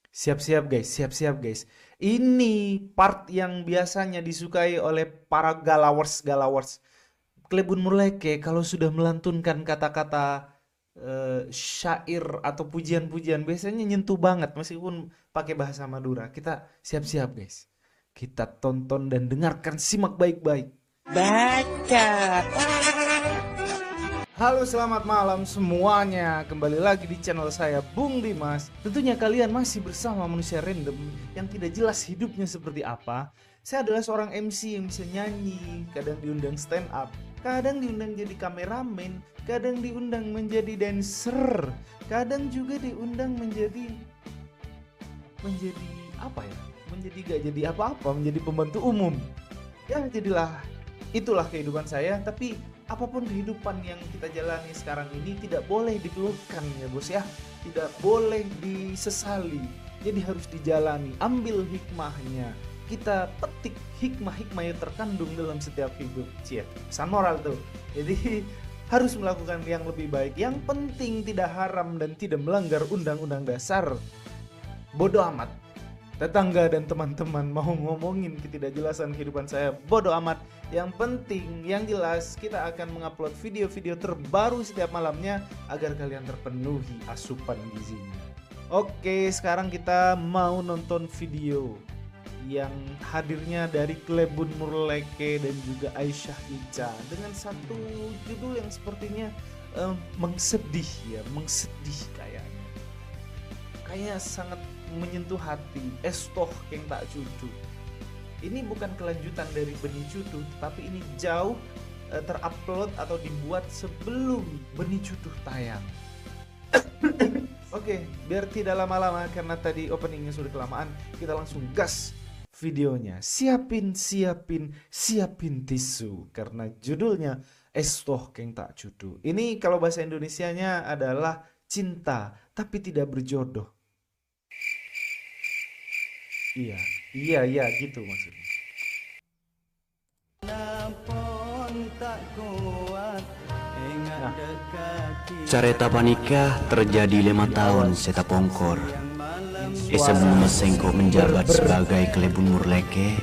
Siap-siap guys, siap-siap guys. Ini part yang biasanya disukai oleh para galawers-galawers. Klebun Murleke kalau sudah melantunkan kata-kata syair atau pujian-pujian biasanya nyentuh banget meskipun pakai bahasa Madura. Kita siap-siap guys. Kita tonton dan dengarkan, simak baik-baik. Baca. Halo, selamat malam semuanya. Kembali lagi di channel saya, Bung Dimas. Tentunya kalian masih bersama manusia random yang tidak jelas hidupnya seperti apa. Saya adalah seorang MC yang bisa nyanyi, kadang diundang stand up, kadang diundang jadi kameramen, kadang diundang menjadi dancer, kadang juga diundang menjadi apa ya? Menjadi gak jadi apa-apa, menjadi pembantu umum. Ya, itulah kehidupan saya, tapi apapun kehidupan yang kita jalani sekarang ini tidak boleh dikeluhkan ya bos ya, tidak boleh disesali, jadi harus dijalani, ambil hikmahnya, kita petik hikmah-hikmah yang terkandung dalam setiap hidup. Cie, pesan moral tuh. Jadi harus melakukan yang lebih baik, yang penting tidak haram dan tidak melanggar undang-undang dasar. Bodoh amat tetangga dan teman-teman mau ngomongin ketidakjelasan kehidupan saya, bodoh amat. Yang penting, yang jelas kita akan mengupload video-video terbaru setiap malamnya agar kalian terpenuhi asupan gizinya. Oke, sekarang kita mau nonton video yang hadirnya dari Klebun Murleke dan juga Aisyah Ica dengan satu judul yang sepertinya mengsedih ya, mengsedih kayaknya sangat menyentuh hati. Estoh keng tak cucu. Ini bukan kelanjutan dari Benih Cutuh, tapi ini jauh terupload atau dibuat sebelum Benih Cutuh tayang. Oke, biar tidak lama-lama karena tadi openingnya sudah kelamaan, kita langsung gas videonya. Siapin tisu karena judulnya Estoh keng tak cutu. Ini kalau bahasa Indonesianya adalah cinta tapi tidak berjodoh. Iya gitu maksudnya. Nah, Careta panikah terjadi 5 tahun seta pongkor. Sebelum Sengko menjabat sebagai Klebun Murleke,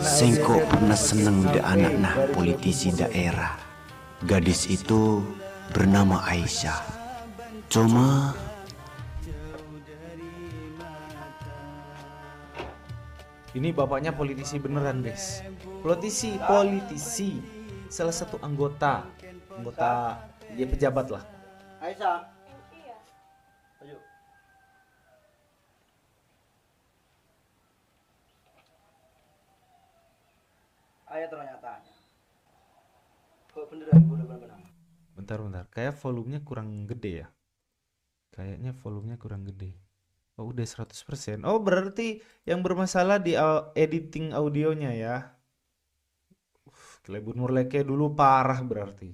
Sengko pernah seneng de anak nah politisi daerah. Gadis itu bernama Aisyah. Cuma ini bapaknya politisi beneran guys. Politisi. Salah satu anggota dia pejabat lah. Aisyah. Iya. Ayo. Ayo ternyata. Kok beneran bener-bener. Bentar. Kayak volumenya kurang gede ya. Kayaknya volumenya kurang gede. Oh, udah 100%. Oh, berarti yang bermasalah di editing audionya ya. Klebun Murleke dulu parah berarti.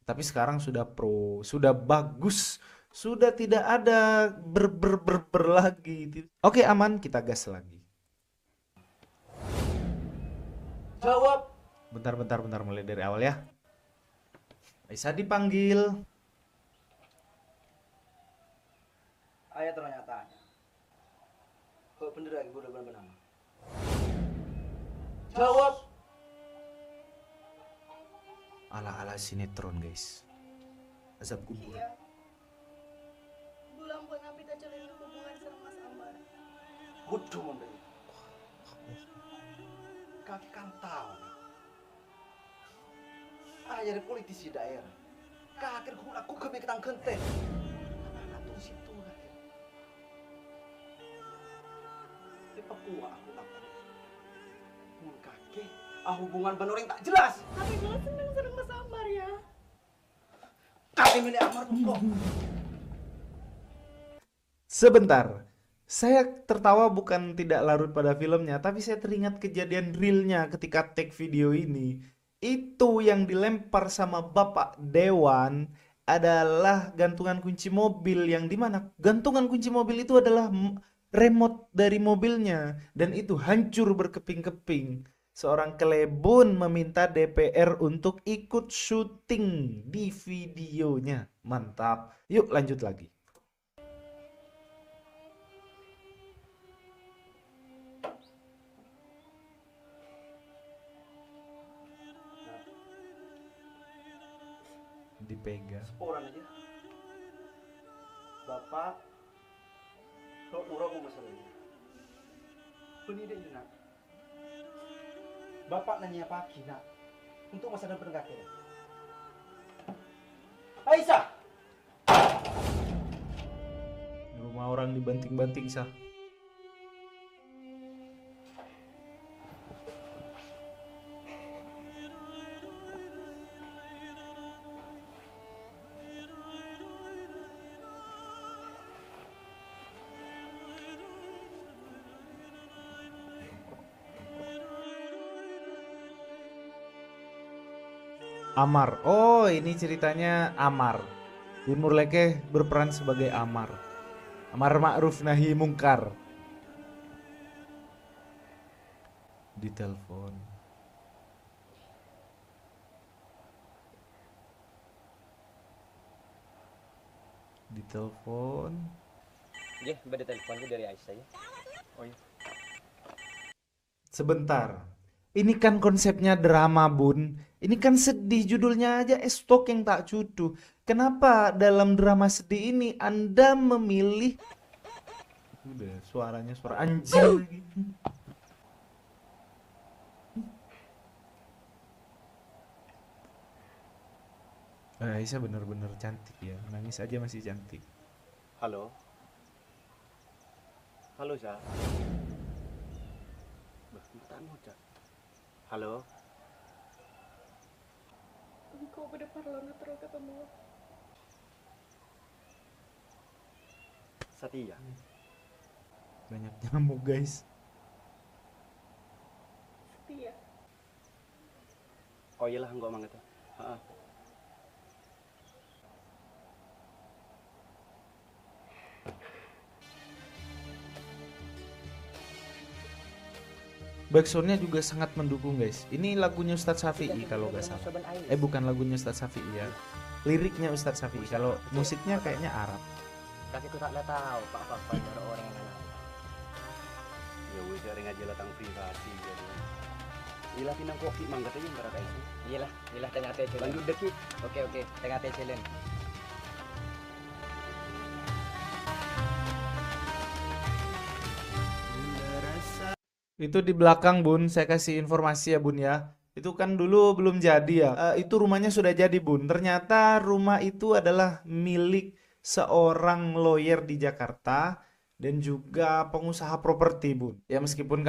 Tapi sekarang sudah pro, sudah bagus, sudah tidak ada ber lagi. Oke, aman, kita gas lagi. Jawab. Bentar, mulai dari awal ya. Bisa dipanggil. Ayo ternyata. Kok beneran bener-bener. Jawab. Ala-ala sinetron guys. Azab kubur. Iya. Bulan buat nabi tak jalin hubungan sama Mas Ambar. Bodoh membeli. Kaki kan tahu. Ayah dari politisi daerah. Kakek aku kemeketan genteng. Anak tuh situ kan. Di Papua aku. Mun kakek, hubungan bener tak jelas. Tapi gue seneng Mas Ambar ya. Kakek milik Amar tuh kok. Sebentar. Saya tertawa bukan tidak larut pada filmnya, tapi saya teringat kejadian realnya ketika take video ini. Itu yang dilempar sama Bapak Dewan adalah gantungan kunci mobil, yang dimana gantungan kunci mobil itu adalah remote dari mobilnya, dan itu hancur berkeping-keping. Seorang Klebun meminta DPR untuk ikut syuting di videonya. Mantap. Yuk lanjut lagi. Dipegang. Seporan aja. Bapak, kalau murah mau masalahnya. Pendidik ini nak. Bapak nanya pagi nak. Untuk masa depan kakek. Aisyah! Rumah orang dibanting-banting sah. Amar. Oh, ini ceritanya Amar. Bun Murleke berperan sebagai Amar. Amar ma'ruf nahi mungkar. Ditelepon. Ditelepon. Nggih, bade telepon ku dari Aisyah ya. Oh iya. Sebentar. Ini kan konsepnya drama, Bun. Ini kan sedih, judulnya aja Estok yang tak cudu. Kenapa dalam drama sedih ini Anda memilih udah suaranya suara anjing lagi. Aisyah bener-bener cantik ya. Nangis aja masih cantik. Halo. Halo, Sa. Bentar mau, Cak. Halo. Engkau bedeparlo na terus ketemu. Satya. Banyak nyamuk, guys. Setia. Oh iyalah enggak mang itu. Heeh. Backsoundnya juga sangat mendukung, guys. Ini lagunya Ustadz Syafi'i kalau nggak salah. Bukan lagunya Ustadz Syafi'i ya. Liriknya Ustadz Syafi'i. Kalau musiknya kayaknya Arab. Kakekku tak tahu apa-apa dari orang yang anak. Ya wis ring aja lah tang privasi jadi. Iyalah pinang kopi mangga teh yang berapa itu? Iyalah tengah teh jalan. Lanjut deki. Oke, tengah teh jalan. Itu di belakang, Bun. Saya kasih informasi ya, Bun ya. Itu kan dulu belum jadi ya. Itu rumahnya sudah jadi, Bun. Ternyata rumah itu adalah milik seorang lawyer di Jakarta dan juga pengusaha properti, Bun. Ya meskipun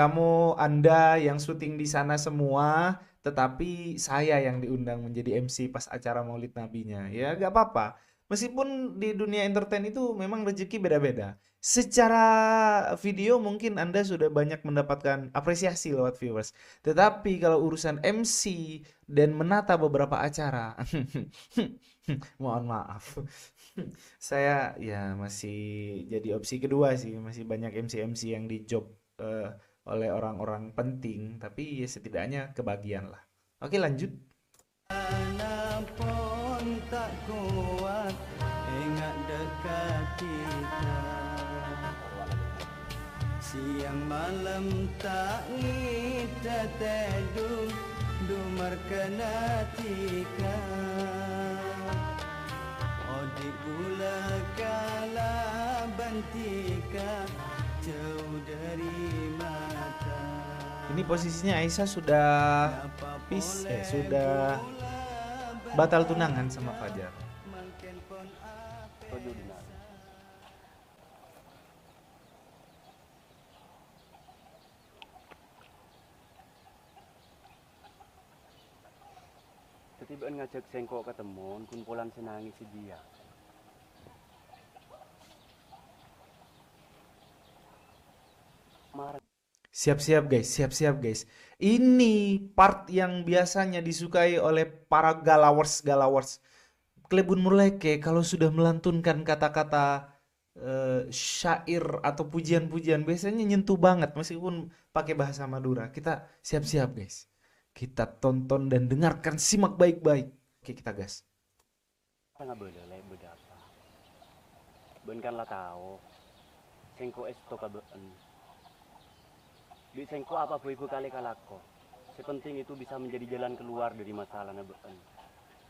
Anda yang syuting di sana semua, tetapi saya yang diundang menjadi MC pas acara Maulid Nabinya. Ya gak apa-apa. Meskipun di dunia entertain itu memang rezeki beda-beda. Secara video mungkin Anda sudah banyak mendapatkan apresiasi lewat viewers. Tetapi kalau urusan MC dan menata beberapa acara, mohon maaf. Saya ya masih jadi opsi kedua sih. Masih banyak MC-MC yang di job oleh orang-orang penting. Tapi ya setidaknya kebagian lah. Oke, lanjut. Pun tak kuat ingat dekat kita, siang malam tak ngita teduh dumar kena tika, odik gula kala bantika jauh dari mata. Ini posisinya Aisyah sudah sudah batal tunangan sama Fajar. Setuju Dina. Ketibaan ngajak sengkok ketemu, kumpulan senangi si dia. Marah. Siap-siap guys. Ini part yang biasanya disukai oleh para galawers. Klebun Murleke kalau sudah melantunkan kata-kata syair atau pujian-pujian biasanya nyentuh banget meskipun pakai bahasa Madura. Kita siap-siap guys. Kita tonton dan dengarkan, simak baik-baik. Oke, kita gas. Nggak boleh berapa. Ben kan lah tahu. Sengko es to kabeen. Di sengko apa ibu kali kalako. Sepenting itu bisa menjadi jalan keluar dari masalah nabeen.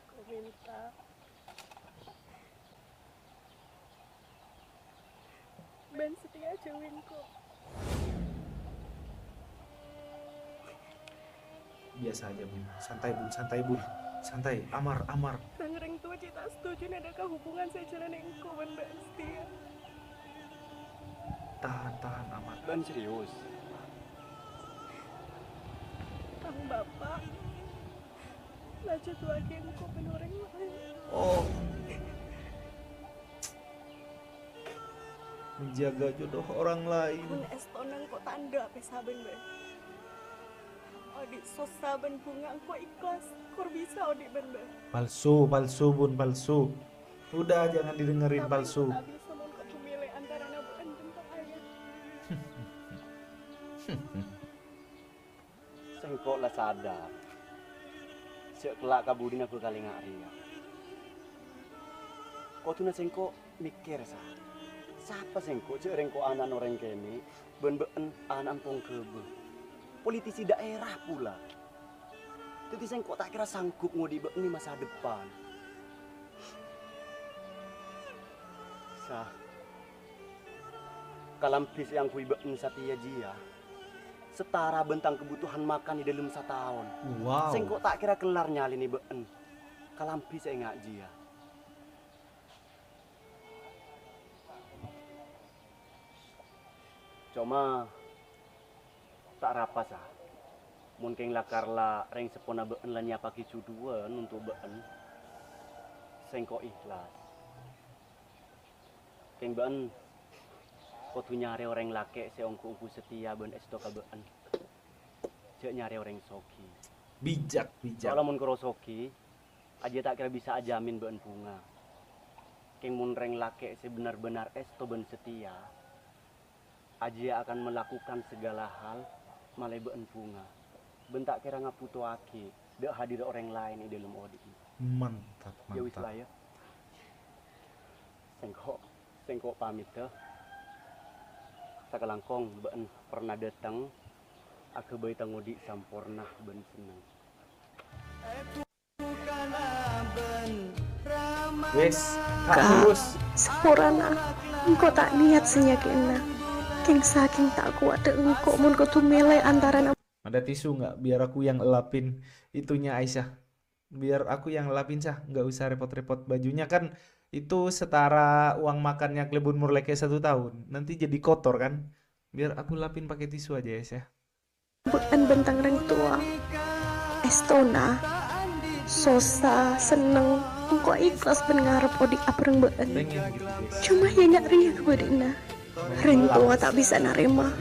Kau minta Ben setia jawinku. Biasa aja bun, santai bun, santai bun, santai, amar, amar. Rang tua cita setuju adakah hubungan saya jalan engkau ben setia. Tahan, tahan, amar. Ben serius. Tang bapak. Laja tua engkau ben orang lain. Oh, menjaga jodoh orang lain. Mun estonang kok tanda apa saben ben. Odi sosa ben bunga kok ikhlas. Kor bisa odi ben ben. Palsu, palsu bun, palsu. Udah jangan didengerin palsu. Tak bisa mun kok pemilih antara nabu ben tentang ayah. Sengkok lah sadar. Sek kelak kabudin aku kali ngari ya. Kau tuh na sengkok mikir sa. Siapa sengkok cek rengko anan orang kene ben anan pong kebe. Politisi daerah pula. Jadi sengkok tak kira sanggup ngodi ini masa depan. Sa. Kalampis yang kui ben satia jia. Setara bentang kebutuhan makan di dalam setahun. Wow. Sengkok tak kira kelar nyali nih ben. Kalampis saya ngak jia. Cuma tak rapas ah. Mungkin lakarla reng sepona been lanya paki cuduan untuk been. Sengko ikhlas. Keng been kau tu nyari orang laki seongku setia ben esto ka been. Cek nyari orang soki. Bijak, bijak. Kalau mun karo soki, aja tak kira bisa ajamin been bunga. Keng mun reng laki sebenar-benar esto ben setia. Aja akan melakukan segala hal malai been bunga. Bentak kira ngaputo aki, dek hadir orang lain di dalam odi. Mantap, Ya wis mantap. lah ya. Sengkok pamit teh. Sakalangkong been pernah datang, aku bayi tangodi sampurna ben seneng. Wes, tak terus. Sepurana, engkau tak niat senyakinna. Keng saking tak kuat dek engkau mun kau tumilai antara Ada tisu nggak? Biar aku yang elapin itunya Aisyah. Biar aku yang elapin sah, nggak usah repot-repot. Bajunya kan itu setara uang makannya Klebun Murleke 1 tahun. Nanti jadi kotor kan? Biar aku lapin pakai tisu aja Aisyah. bukan bentang reng tua. Estona, sosa, seneng, engkau ikhlas ben ngarep odi apreng been. Pengen gitu guys. Cuma ya nyak ria kebadina. Reng tua tak bisa narima.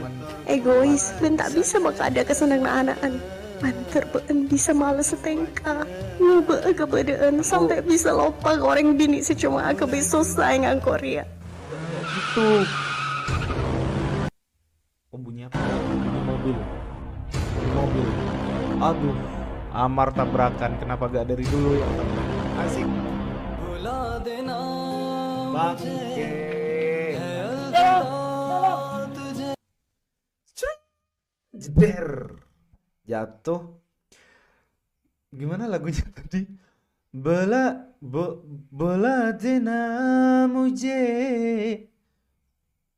Egois ben tak bisa maka ada kesenangan anaan. Manter been bisa males setengka. Ngube kebedaan sampai bisa lupa goreng bini secuma aku bisa sayang ang Korea. Gitu. Oh bunyi apa? Bunyi mobil. Bunyi mobil. Aduh. Amar tabrakan. Kenapa gak dari dulu yang tabrakan? Asik. Bangke. Jeder. Jatuh. Gimana lagunya tadi? Bola dena muje.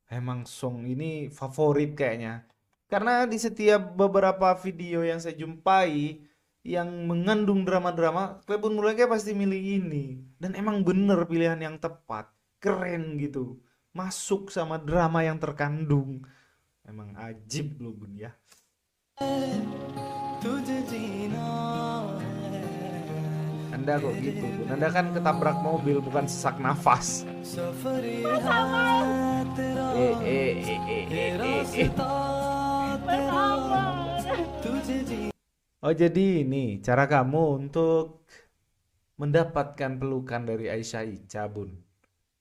Emang song ini favorit kayaknya. Karena di setiap beberapa video yang saya jumpai yang mengandung drama-drama, Klebun Murleke pasti milih ini. Dan emang bener pilihan yang tepat. Keren gitu. Masuk sama drama yang terkandung. Emang ajib loh Bun ya. Anda kok gitu Bun? Anda kan ketabrak mobil bukan sesak nafas. Oh jadi ini cara kamu untuk mendapatkan pelukan dari Aisyah Ica Bun.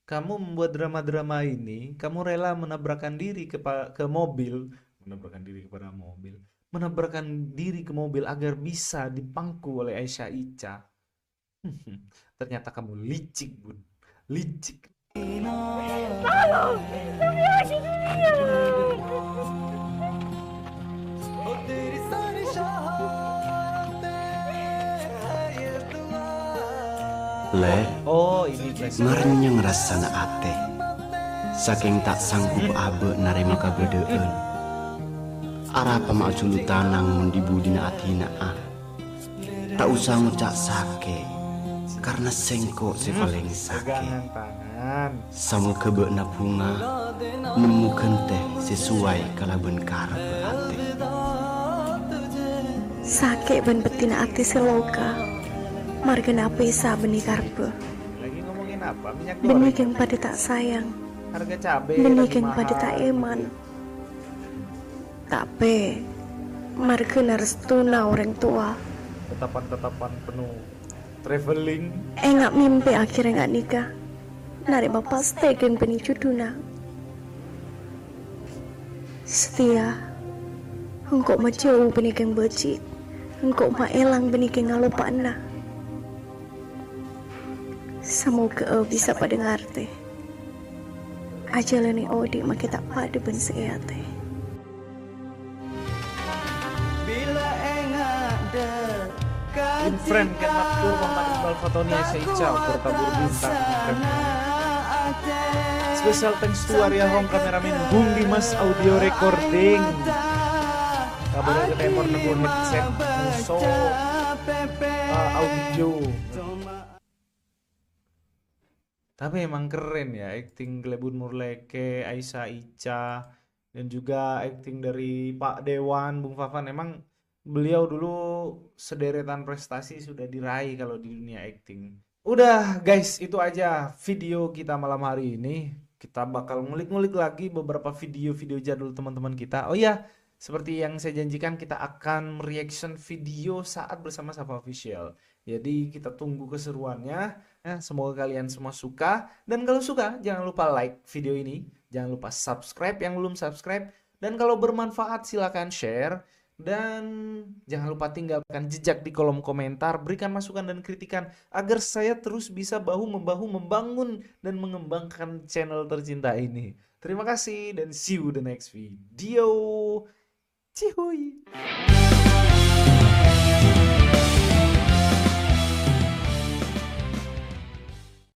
Kamu membuat drama-drama ini, kamu rela menabrakkan diri ke mobil, menabrakkan diri kepada mobil, menabrakkan diri ke mobil agar bisa dipangku oleh Aisyah Ica. Ternyata kamu licik Bun, licik. Le, Oh ini flashback. marnya ngerasa na ate. saking tak sanggup abe narema kabedeen. Arah pamak julu tanang mendibu dina atina tak usah ngucap sake karena sengkok si paling sake. Pegangan tangan. Samu kebekna bunga nemu kenteh sesuai kalaben karep hati. Sake ben betina ati seloka. Margana pesa benih karpe. Lagi ngomongin apa? Minyak Benih goreng. yang pada tak sayang. Harga cabai Benih lagi yang pada mahal. tak eman. Tapi margana restuna orang tua. Tetapan-tetapan penuh traveling. Enggak mimpi akhirnya enggak nikah. Nari bapak stegen benih juduna. Setia. Engkau majauh benih yang becik. Engkau maelang benih yang ngalupana. Semoga bisa pada ngerti. Ajalani odi makin tak pada ben seate. Bila enggak dekat In frame kan maktur Muhammad Iqbal Fatoni Seica ukur tabur bintang in frame. Special thanks to Arya Home kameramen Bung Dimas audio recording. Kabar ke temor nunggu headset muso audio. Tapi emang keren ya acting Glebun Murleke, Aisyah Ica, dan juga acting dari Pak Dewan, Bung Fafan. Emang beliau dulu sederetan prestasi sudah diraih kalau di dunia acting. Udah guys, itu aja video kita malam hari ini. Kita bakal ngulik-ngulik lagi beberapa video-video jadul teman-teman kita. Oh iya, seperti yang saya janjikan kita akan reaction video saat bersama Safa Official. Jadi kita tunggu keseruannya. Semoga kalian semua suka. Dan kalau suka, jangan lupa like video ini. Jangan lupa subscribe yang belum subscribe. Dan kalau bermanfaat silakan share. Dan jangan lupa tinggalkan jejak di kolom komentar. Berikan masukan dan kritikan agar saya terus bisa bahu-membahu membangun dan mengembangkan channel tercinta ini. Terima kasih dan see you the next video. Cihuy.